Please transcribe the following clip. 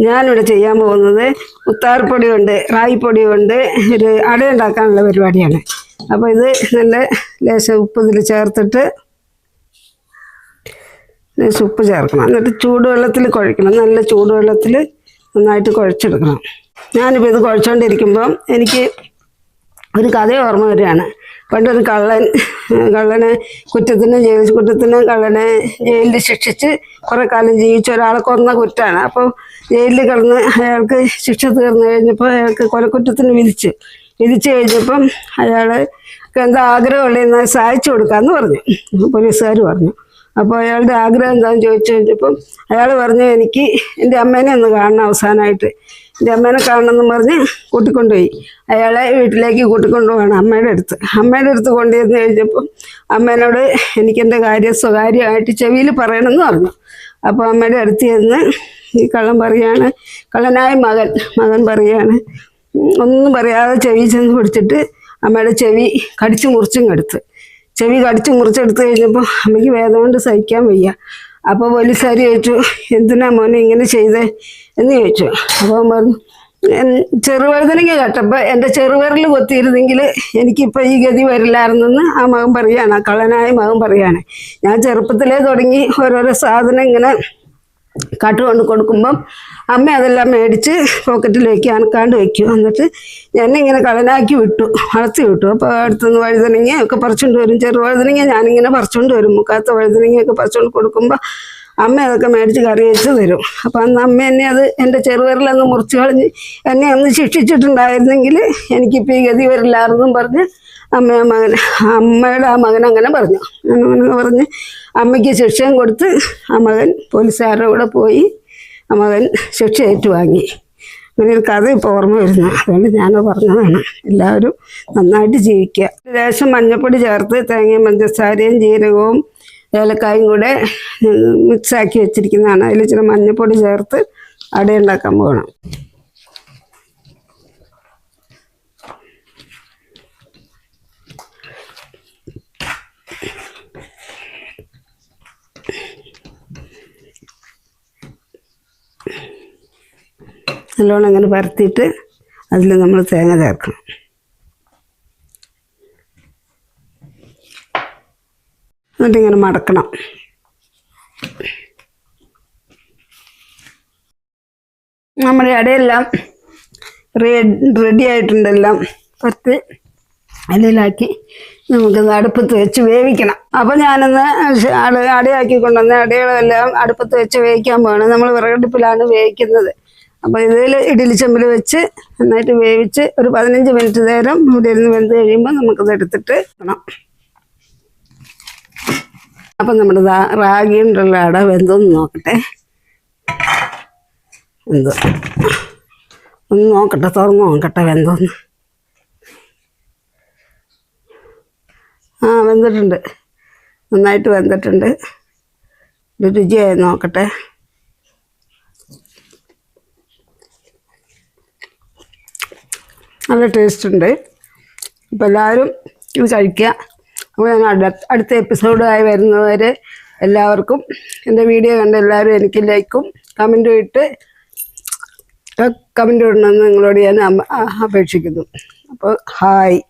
ഞാനിവിടെ ചെയ്യാൻ പോകുന്നത് മുത്താറിപ്പൊടി കൊണ്ട് റാഗിപ്പൊടി കൊണ്ട് ഒരു അട ഉണ്ടാക്കാനുള്ള പരിപാടിയാണ്. അപ്പോൾ ഇത് നല്ല ലേശം ഉപ്പ് ഇതിൽ ചേർത്തിട്ട് ലേശം ഉപ്പ് ചേർക്കണം. എന്നിട്ട് ചൂടുവെള്ളത്തിൽ കുഴക്കണം. നല്ല ചൂടുവെള്ളത്തിൽ നന്നായിട്ട് കുഴച്ചെടുക്കണം. ഞാനിപ്പോൾ ഇത് കുഴച്ചുകൊണ്ടിരിക്കുമ്പം എനിക്ക് ഒരു കഥ ഓർമ്മ വരികയാണ്. പണ്ടൊരു കള്ളനെ കള്ളനെ ജയിലിൽ ശിക്ഷിച്ച് കുറേ കാലം ജീവിച്ച ഒരാളെ കൊന്ന കുറ്റമാണ്. അപ്പോൾ ജയിലിൽ കിടന്ന് അയാൾക്ക് ശിക്ഷ തീർന്നു കഴിഞ്ഞപ്പോൾ അയാൾക്ക് കൊലക്കുറ്റത്തിന് വിധിച്ചു കഴിഞ്ഞപ്പം അയാൾക്ക് എന്താ ആഗ്രഹമുള്ളതെന്ന് സഹായിച്ചു കൊടുക്കാമെന്ന് പറഞ്ഞു, പോലീസുകാർ പറഞ്ഞു. അപ്പോൾ അയാളുടെ ആഗ്രഹം എന്താണെന്ന് ചോദിച്ചു കഴിഞ്ഞപ്പം അയാൾ പറഞ്ഞു, എനിക്ക് എൻ്റെ അമ്മേനെ ഒന്ന് കാണണം, അവസാനമായിട്ട് എൻ്റെ അമ്മേനെ കാണണമെന്ന് പറഞ്ഞ് കൂട്ടിക്കൊണ്ടുപോയി. അയാളെ വീട്ടിലേക്ക് കൂട്ടിക്കൊണ്ടുപോകണം അമ്മയുടെ അടുത്ത് കൊണ്ടുവന്ന് കഴിഞ്ഞപ്പം അമ്മേനോട് എനിക്കെൻ്റെ കാര്യം സ്വകാര്യമായിട്ട് ചെവിയിൽ പറയണമെന്ന് പറഞ്ഞു. അപ്പോൾ അമ്മയുടെ അടുത്ത് ചെന്ന് ഈ കള്ളനായ മകൻ പറയാണ്, ഒന്നും പറയാതെ ചെവി ചെന്ന് പിടിച്ചിട്ട് അമ്മയുടെ ചെവി കടിച്ചു മുറിച്ചെടുത്ത് കഴിഞ്ഞപ്പോൾ അമ്മയ്ക്ക് വേദന കൊണ്ട് സഹിക്കാൻ വയ്യ. അപ്പോൾ പോലീസുകാർ ചോദിച്ചു, എന്തിനാ മോനെ ഇങ്ങനെ ചെയ്തേ എന്ന് ചോദിച്ചു. അപ്പോൾ പറഞ്ഞു, ചെറുവഴുതനങ്ങ കേട്ടപ്പോൾ എൻ്റെ ചെറുവിരൽ കൊത്തിയിരുന്നെങ്കിൽ എനിക്കിപ്പോൾ ഈ ഗതി വരില്ലായിരുന്നെന്ന് ആ മകൻ പറയുകയാണ്, ആ കള്ളനായ മകൻ പറയുകയാണ്. ഞാൻ ചെറുപ്പത്തിലേ തുടങ്ങി ഓരോരോ സാധനം ഇങ്ങനെ കാട്ടുകൊണ്ട് കൊടുക്കുമ്പം അമ്മ അതെല്ലാം മേടിച്ച് പോക്കറ്റിൽ വയ്ക്കും, അനക്കാണ്ട് വയ്ക്കും. എന്നിട്ട് എന്നെ കളനാക്കി വളർത്തി വിട്ടു. അപ്പോൾ അടുത്തുനിന്ന് വഴുതനങ്ങയൊക്കെ പറിച്ചുകൊണ്ട് വരും. ചെറുവഴുതനങ്ങ ഞാനിങ്ങനെ പറിച്ചുകൊണ്ട് വരും. മുക്കാത്ത വഴുതനങ്ങയൊക്കെ പറിച്ചുകൊണ്ട് കൊടുക്കുമ്പോൾ അമ്മ അതൊക്കെ മേടിച്ച് കറി വെച്ച് തരും. അപ്പം അന്ന് അമ്മ എന്നെ അത് എൻ്റെ ചെറുവിരലൊന്ന് മുറിച്ച് കളഞ്ഞ് എന്നെ ഒന്ന് ശിക്ഷിച്ചിട്ടുണ്ടായിരുന്നെങ്കിൽ എനിക്കിപ്പോൾ ഈ ഗതി വരില്ലായിരുന്നും പറഞ്ഞ് അമ്മയുടെ ആ മകൻ അങ്ങനെ പറഞ്ഞു. അമ്മയ്ക്ക് ശിക്ഷയും കൊടുത്ത് ആ മകൻ പോലീസുകാരുടെ കൂടെ പോയി ആ മകൻ ശിക്ഷ ഏറ്റുവാങ്ങി. അങ്ങനെ ഒരു കഥ ഇപ്പോൾ ഓർമ്മ വരുന്നു, അതുകൊണ്ട് ഞാനത് പറഞ്ഞതാണ്. എല്ലാവരും നന്നായിട്ട് ജീവിക്കുക. ലേശം മഞ്ഞൾപ്പൊടി ചേർത്ത് തേങ്ങയും പഞ്ചസാരയും ജീരകവും ഏലക്കായും കൂടെ മിക്സാക്കി വെച്ചിരിക്കുന്നതാണ്. അതിൽ ഇച്ചിരി മഞ്ഞൾപ്പൊടി ചേർത്ത് അടയുണ്ടാക്കാൻ പോകണം. നല്ലോണം അങ്ങനെ പരത്തിയിട്ട് അതിൽ നമ്മൾ തേങ്ങ ചേർക്കണം. എന്നിട്ടിങ്ങനെ മടക്കണം. നമ്മുടെ അടയെല്ലാം റെഡി ആയിട്ടുണ്ടെല്ലാം പരത്തി അതിലാക്കി നമുക്കത് അടുപ്പത്ത് വെച്ച് വേവിക്കണം. അപ്പോൾ ഞാനൊന്ന് അടയാക്കി കൊണ്ടുവന്ന് അടകളെല്ലാം അടുപ്പത്ത് വെച്ച് വേവിക്കാൻ പോകണം. നമ്മൾ വിറകടുപ്പിലാണ് വേവിക്കുന്നത്. അപ്പോൾ ഇതിൽ ഇഡ്ഡലി ചെമ്പിൽ വെച്ച് നന്നായിട്ട് വേവിച്ച് ഒരു 15 മിനിറ്റ് നേരം ഇവിടെ ഇരുന്ന് വെന്ത് കഴിയുമ്പോൾ നമുക്കത് എടുത്തിട്ട് വെക്കണം. അപ്പം നമ്മുടെ റാഗി കൊണ്ടുള്ള അട വെന്തോന്ന് നോക്കട്ടെ. ഒന്ന് നോക്കട്ടെ, തുറന്ന് നോക്കട്ടെ വെന്തോന്ന്. വെന്തിട്ടുണ്ട്, നന്നായിട്ട് വെന്തിട്ടുണ്ട്. രുചിയായി നോക്കട്ടെ. നല്ല ടേസ്റ്റ് ഉണ്ട്. അപ്പോൾ എല്ലാവരും ഇത് കഴിക്കുക. അപ്പോൾ ഞാൻ അടുത്ത എപ്പിസോഡായി വരുന്നവരെ എല്ലാവർക്കും എൻ്റെ വീഡിയോ കണ്ട് എല്ലാവരും എനിക്ക് ലൈക്കും കമൻറ്റും ഇടണമെന്ന് നിങ്ങളോട് ഞാൻ അപേക്ഷിക്കുന്നു. അപ്പോൾ ഹായ്.